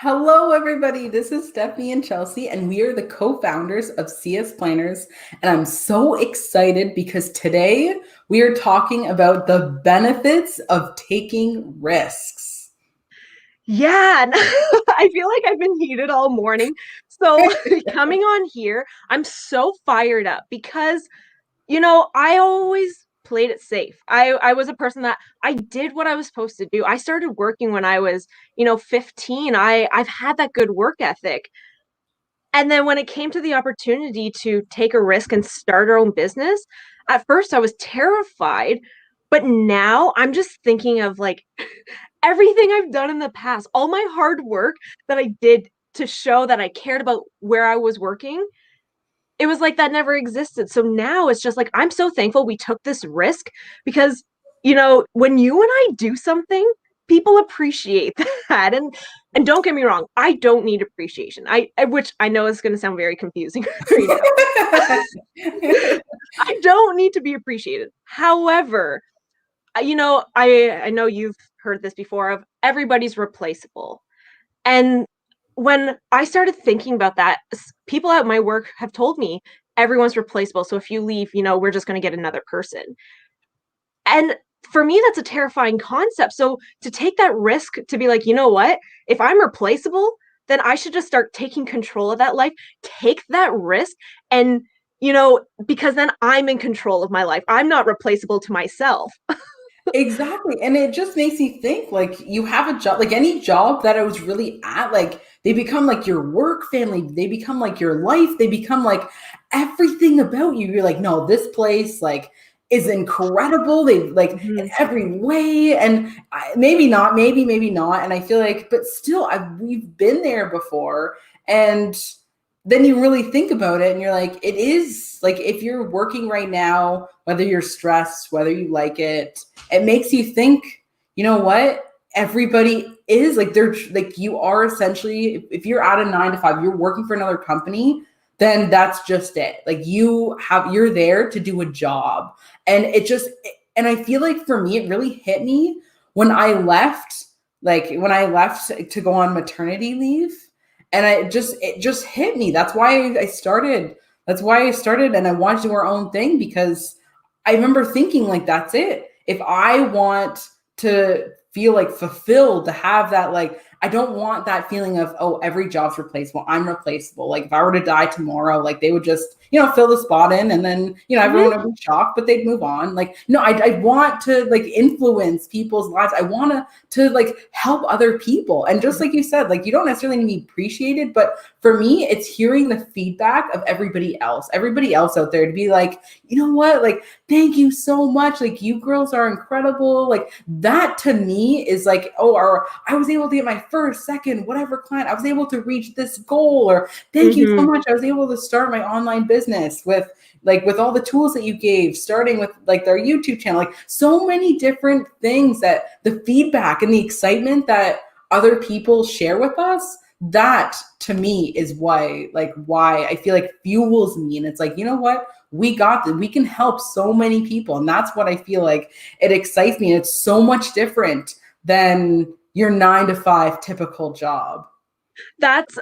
Hello, everybody. This is Stephanie and Chelsea, and we are the co founders of CS Planners. And I'm so excited because today we are talking about the benefits of taking risks. Yeah, and I feel like I've been heated all morning. So coming on here, I'm so fired up because, I always played it safe. I was a person that I did what I was supposed to do. I started working when I was, 15. I've had that good work ethic. And then when it came to the opportunity to take a risk and start our own business, at first I was terrified, but now I'm just thinking of like everything I've done in the past, all my hard work that I did to show that I cared about where I was working, it was like that never existed. So now it's just like I'm so thankful we took this risk because when you and I do something, people appreciate that. And don't get me wrong, I don't need appreciation. Which I know is going to sound very confusing right now. I don't need to be appreciated. However, I know you've heard this before of everybody's replaceable. And when I started thinking about that, people at my work have told me everyone's replaceable. So if you leave, we're just going to get another person. And for me, that's a terrifying concept. So to take that risk to be like, you know what? If I'm replaceable, then I should just start taking control of that life, take that risk, and because then I'm in control of my life. I'm not replaceable to myself. Exactly. And it just makes me think like you have a job, like any job that I was really at, like they become like your work family, they become like your life, they become like everything about you. You're like, no, this place like is incredible. They like in Mhm. every way. And maybe not, maybe not. And I feel like, but still, we've been there before. And then you really think about it and you're like, it is like if you're working right now, whether you're stressed, whether you like it makes you think, you know what? Everybody is like they're like you are essentially if you're at a 9 to 5, you're working for another company, then that's just it. Like you're there to do a job. And and I feel like for me, it really hit me when I left, when I left to go on maternity leave. And it just hit me. That's why I started and I wanted to do our own thing because I remember thinking like that's it. If I want to feel like fulfilled, to have that like I don't want that feeling of oh every job's replaceable. I'm replaceable. Like if I were to die tomorrow, like they would just fill the spot in and then everyone Mhm. would be shocked, but they'd move on. Like no, I want to like influence people's lives. I want to like help other people. And just like you said, like you don't necessarily need to be appreciated, but for me, it's hearing the feedback of everybody else out there to be like, you know what, like thank you so much. Like you girls are incredible. Like that to me is like, oh, or I was able to get my first, second, whatever client. I was able to reach this goal, or thank you so Mhm. much. I was able to start my online business with all the tools that you gave, starting with like their YouTube channel, like so many different things that the feedback and the excitement that other people share with us, that to me is why I feel like fuels me. And it's like, you know what? We got this. We can help so many people. And that's what I feel like it excites me. And it's so much different than your 9 to 5 typical job. That's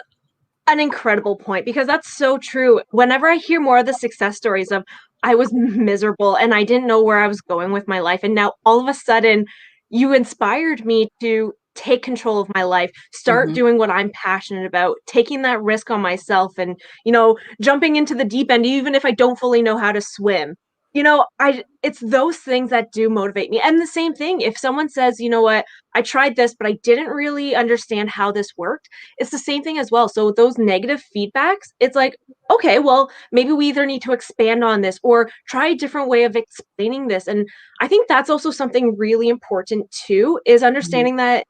an incredible point because that's so true. Whenever I hear more of the success stories of I was miserable and I didn't know where I was going with my life, and now all of a sudden you inspired me to take control of my life, start Mm-hmm. doing what I'm passionate about, taking that risk on myself, and jumping into the deep end, even if I don't fully know how to swim. I it's those things that do motivate me. And the same thing, if someone says, you know what, I tried this, but I didn't really understand how this worked, it's the same thing as well. So those negative feedbacks, it's like, okay, well, maybe we either need to expand on this or try a different way of explaining this. And I think that's also something really important too, is Mm-hmm. understanding that,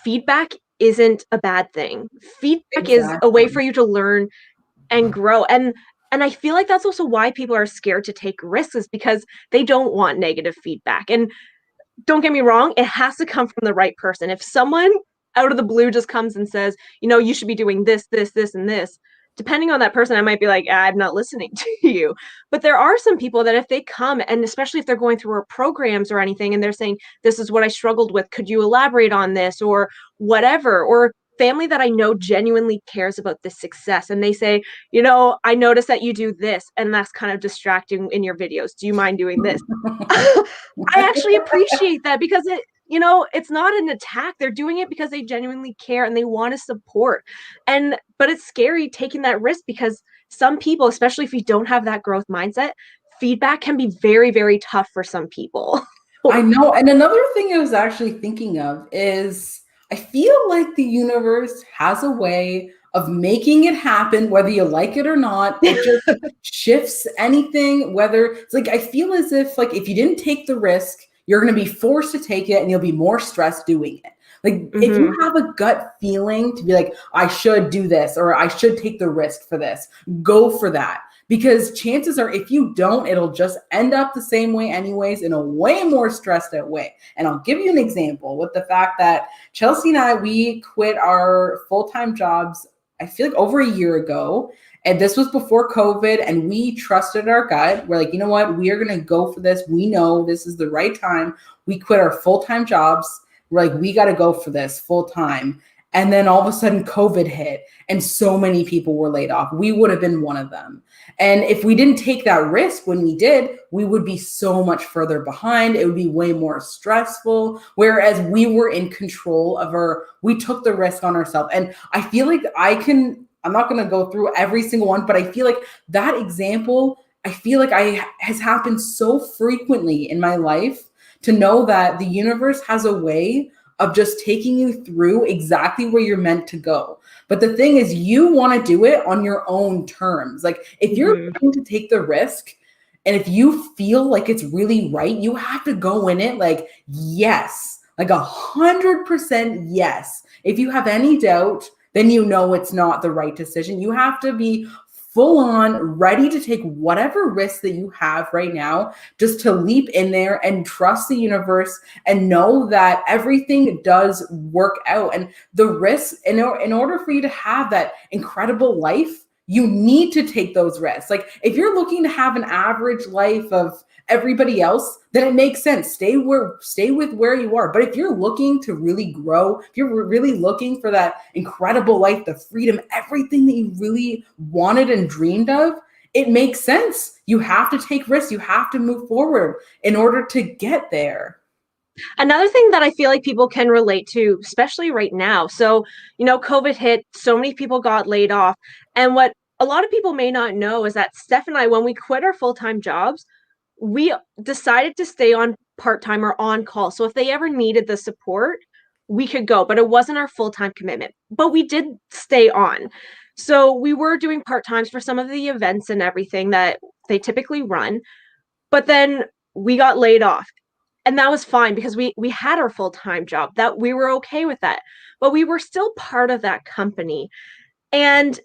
feedback isn't a bad thing. Feedback is a way Exactly. for you to learn and grow. And I feel like that's also why people are scared to take risks, is because they don't want negative feedback. And don't get me wrong, it has to come from the right person. If someone out of the blue just comes and says, you should be doing this, this, and this, depending on that person, I might be like, I'm not listening to you. But there are some people that if they come, and especially if they're going through our programs or anything, and they're saying, this is what I struggled with, could you elaborate on this or whatever? Or family that I know genuinely cares about this success, and they say, you know, I notice that you do this, and that's kind of distracting in your videos. Do you mind doing this? I actually appreciate that because it, you know, it's not an attack. They're doing it because they genuinely care and they want to support. And but it's scary taking that risk because some people, especially if you don't have that growth mindset, feedback can be very, very tough for some people. I know. And another thing I was actually thinking of is I feel like the universe has a way of making it happen, whether you like it or not. It just shifts anything, whether it's like, I feel as if, like, if you didn't take the risk, you're going to be forced to take it and you'll be more stressed doing it. Like, if you have a gut feeling to be like, I should do this or I should take the risk for this, go for that. Because chances are, if you don't, it'll just end up the same way, anyways, in a way more stressed out way. And I'll give you an example with the fact that Chelsea and I, we quit our full time jobs, I feel like over a year ago. And this was before COVID, and we trusted our gut. We're like, you know what? We are going to go for this. We know this is the right time. We quit our full time jobs. We're like, we got to go for this full time. And then all of a sudden COVID hit and so many people were laid off. We would have been one of them. And if we didn't take that risk when we did, we would be so much further behind. It would be way more stressful. Whereas we were in control of we took the risk on ourselves. And I feel like I'm not going to go through every single one, but I feel like that example, I feel like has happened so frequently in my life to know that the universe has a way of just taking you through exactly where you're meant to go. But the thing is, you want to do it on your own terms. Like, if you're going to take the risk and if you feel like it's really right, you have to go in it like, yes, like 100% yes. If you have any doubt, then you know it's not the right decision. You have to be full on ready to take whatever risk that you have right now, just to leap in there and trust the universe and know that everything does work out. And the risk, in order for you to have that incredible life, you need to take those risks. Like, if you're looking to have an average life of everybody else, then it makes sense. Stay with where you are. But if you're looking to really grow, if you're really looking for that incredible life, the freedom, everything that you really wanted and dreamed of, it makes sense. You have to take risks. You have to move forward in order to get there. Another thing that I feel like people can relate to, especially right now. So, you know, COVID hit, so many people got laid off. And what a lot of people may not know is that Steph and I, when we quit our full-time jobs, we decided to stay on part-time or on call. So if they ever needed the support, we could go, but it wasn't our full-time commitment. But we did stay on. So we were doing part-times for some of the events and everything that they typically run. But then we got laid off. And that was fine because we had our full-time job. That we were okay with that. But we were still part of that company. And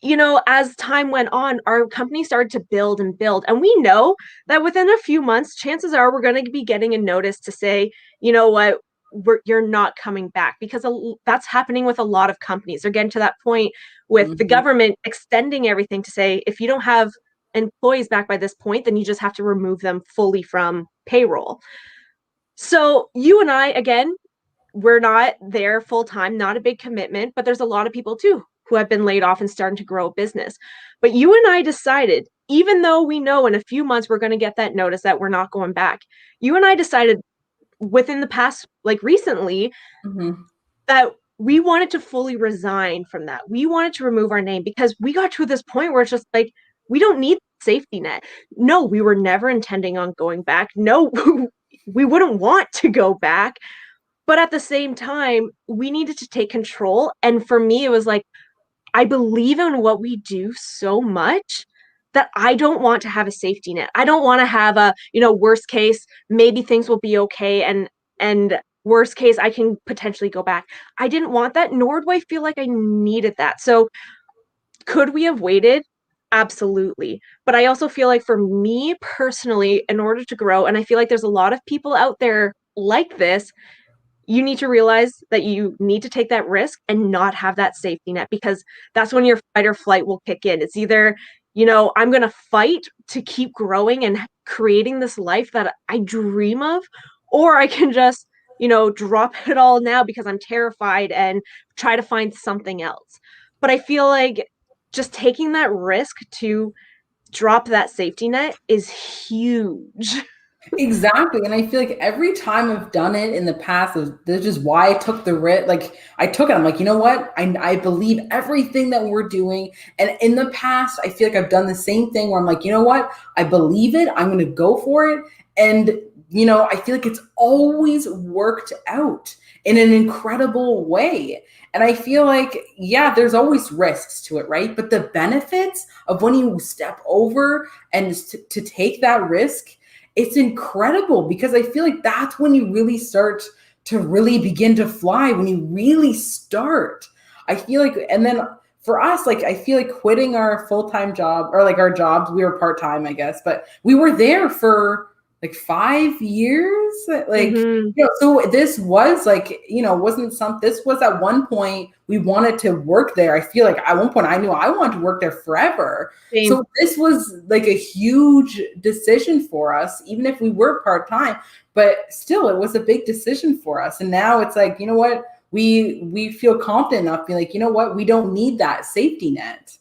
you know, as time went on, our company started to build and build. And we know that within a few months, chances are we're going to be getting a notice to say, you know what, you're not coming back, because that's happening with a lot of companies. They're getting to that point with the government extending everything to say, if you don't have employees back by this point, then you just have to remove them fully from payroll. So you and I, again, we're not there full time, not a big commitment, but there's a lot of people too who have been laid off and starting to grow a business. But you and I decided, even though we know in a few months we're going to get that notice that we're not going back, you and I decided within the past, like recently, that we wanted to fully resign from that. We wanted to remove our name because we got to this point where it's just like, we don't need safety net. No, we were never intending on going back. No, we wouldn't want to go back. But at the same time, we needed to take control. And for me, it was like, I believe in what we do so much that I don't want to have a safety net. I don't want to have a, you know, worst case, maybe things will be okay, and worst case, I can potentially go back. I didn't want that, nor do I feel like I needed that. So could we have waited? Absolutely. But I also feel like for me personally, in order to grow, and I feel like there's a lot of people out there like this, you need to realize that you need to take that risk and not have that safety net, because that's when your fight or flight will kick in. It's either, you know, I'm going to fight to keep growing and creating this life that I dream of, or I can just drop it all now because I'm terrified and try to find something else. But I feel like just taking that risk to drop that safety net is huge. Exactly. And I feel like every time I've done it in the past, that's just why I took the risk. Like I took it. I'm like, you know what? I believe everything that we're doing. And in the past, I feel like I've done the same thing where I'm like, you know what? I believe it. I'm going to go for it. And, I feel like it's always worked out in an incredible way. And I feel like, yeah, there's always risks to it, right? But the benefits of when you step over and to take that risk, it's incredible because I feel like that's when you really start to really begin to fly, when you really start. I feel like, and then for us, like, I feel like quitting our full-time job or like our jobs, we were part-time, I guess, but we were there for like 5 years. Like, Hmm. so this was like, wasn't something, this was at one point we wanted to work there. I feel like at one point I knew I wanted to work there forever. Same. So this was like a huge decision for us, even if we were part-time, but still it was a big decision for us. And now it's like, you know what? We feel confident enough, be like, you know what? We don't need that safety net.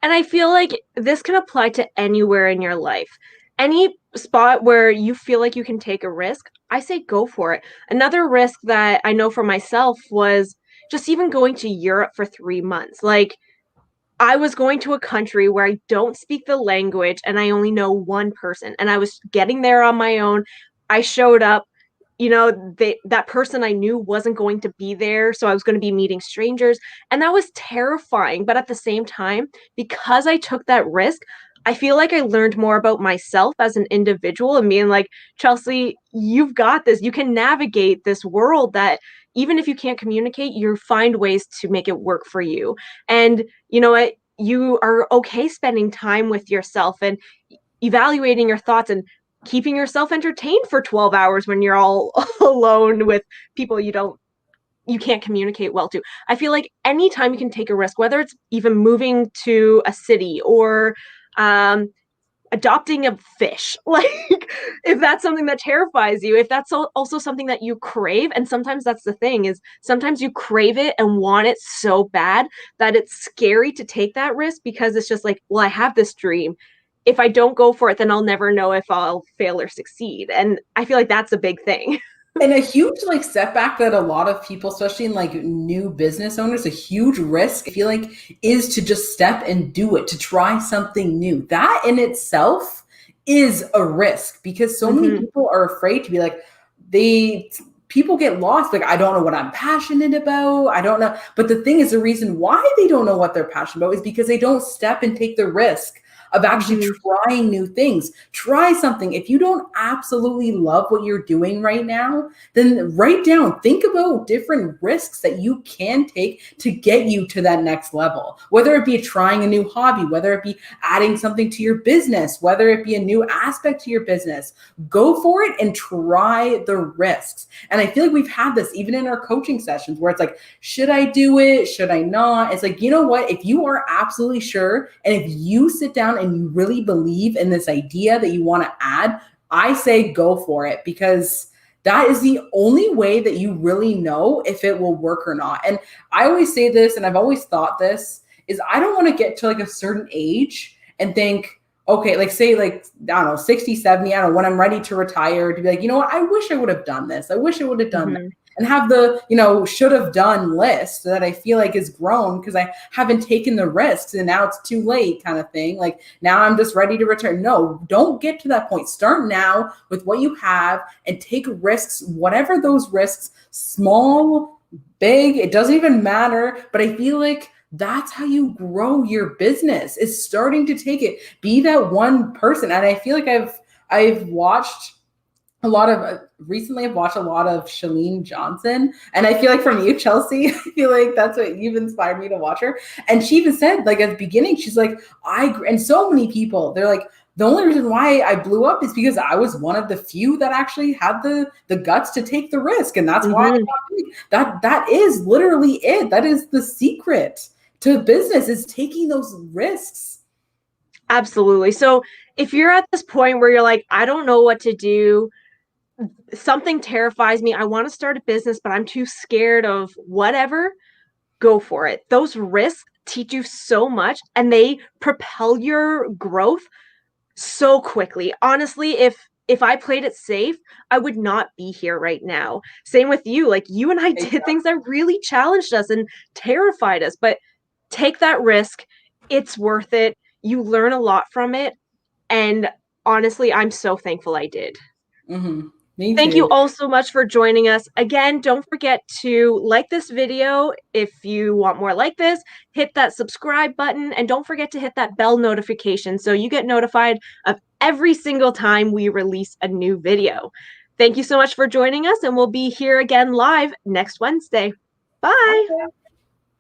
And I feel like this can apply to anywhere in your life. Any spot where you feel like you can take a risk, I say go for it. Another risk that I know for myself was just even going to Europe for 3 months. Like, I was going to a country where I don't speak the language and I only know one person, and I was getting there on my own. I showed up, that person I knew wasn't going to be there, so I was going to be meeting strangers, and that was terrifying. But at the same time, because I took that risk, I feel like I learned more about myself as an individual and being like, Chelsea, you've got this. You can navigate this world that even if you can't communicate, you find ways to make it work for you. And you know what? You are okay spending time with yourself and evaluating your thoughts and keeping yourself entertained for 12 hours when you're all alone with people you can't communicate well to. I feel like anytime you can take a risk, whether it's even moving to a city or um, adopting a fish, like if that's something that terrifies you, if that's also something that you crave, and sometimes that's the thing, is sometimes you crave it and want it so bad that it's scary to take that risk because it's just like, well, I have this dream. If I don't go for it, then I'll never know if I'll fail or succeed. And I feel like that's a big thing. And a huge like setback that a lot of people, especially in like new business owners, a huge risk I feel like is to just step and do it, to try something new. That in itself is a risk because so many Mm-hmm. people are afraid to be like, they people get lost. Like, I don't know what I'm passionate about. I don't know. But the thing is, the reason why they don't know what they're passionate about is because they don't step and take the risk of actually Mm-hmm. trying new things. Try something. If you don't absolutely love what you're doing right now, then write down, think about different risks that you can take to get you to that next level. Whether it be trying a new hobby, whether it be adding something to your business, whether it be a new aspect to your business, go for it and try the risks. And I feel like we've had this even in our coaching sessions where it's like, should I do it? Should I not? It's like, you know what? If you are absolutely sure, and if you sit down and you really believe in this idea that you want to add, I say go for it, because that is the only way that you really know if it will work or not. And I always say this, and I've always thought this, is I don't want to get to like a certain age and think, okay, like say like, I don't know, 60, 70, I don't know, when I'm ready to retire, to be like, you know what, I wish I would have done this. I wish I would have done that. Mm-hmm. And have the, should have done list that I feel like is grown because I haven't taken the risks and now it's too late kind of thing. Like now I'm just ready to return. No, don't get to that point. Start now with what you have and take risks, whatever those risks, small, big, it doesn't even matter. But I feel like that's how you grow your business, is starting to take it, be that one person. And I feel like I've watched a lot of recently I've watched a lot of Chalene Johnson, and I feel like from you, Chelsea, I feel like that's what you've inspired me to watch her. And she even said, like at the beginning, she's like, and so many people, they're like, the only reason why I blew up is because I was one of the few that actually had the guts to take the risk, and that's why I Mm-hmm. got big. That is literally it. That is the secret to business, is taking those risks. Absolutely. So if you're at this point where you're like, I don't know what to do, something terrifies me. I want to start a business, but I'm too scared of whatever. Go for it. Those risks teach you so much and they propel your growth so quickly. Honestly, if I played it safe, I would not be here right now. Same with you. Like you and I did things that really challenged us and terrified us, but take that risk. It's worth it. You learn a lot from it. And honestly, I'm so thankful I did. Mm-hmm. Me Thank you too. all so much for joining us. Again, don't forget to like this video if you want more like this. Hit that subscribe button and don't forget to hit that bell notification so you get notified of every single time we release a new video. Thank you so much for joining us, and we'll be here again live next Wednesday. Bye. Okay.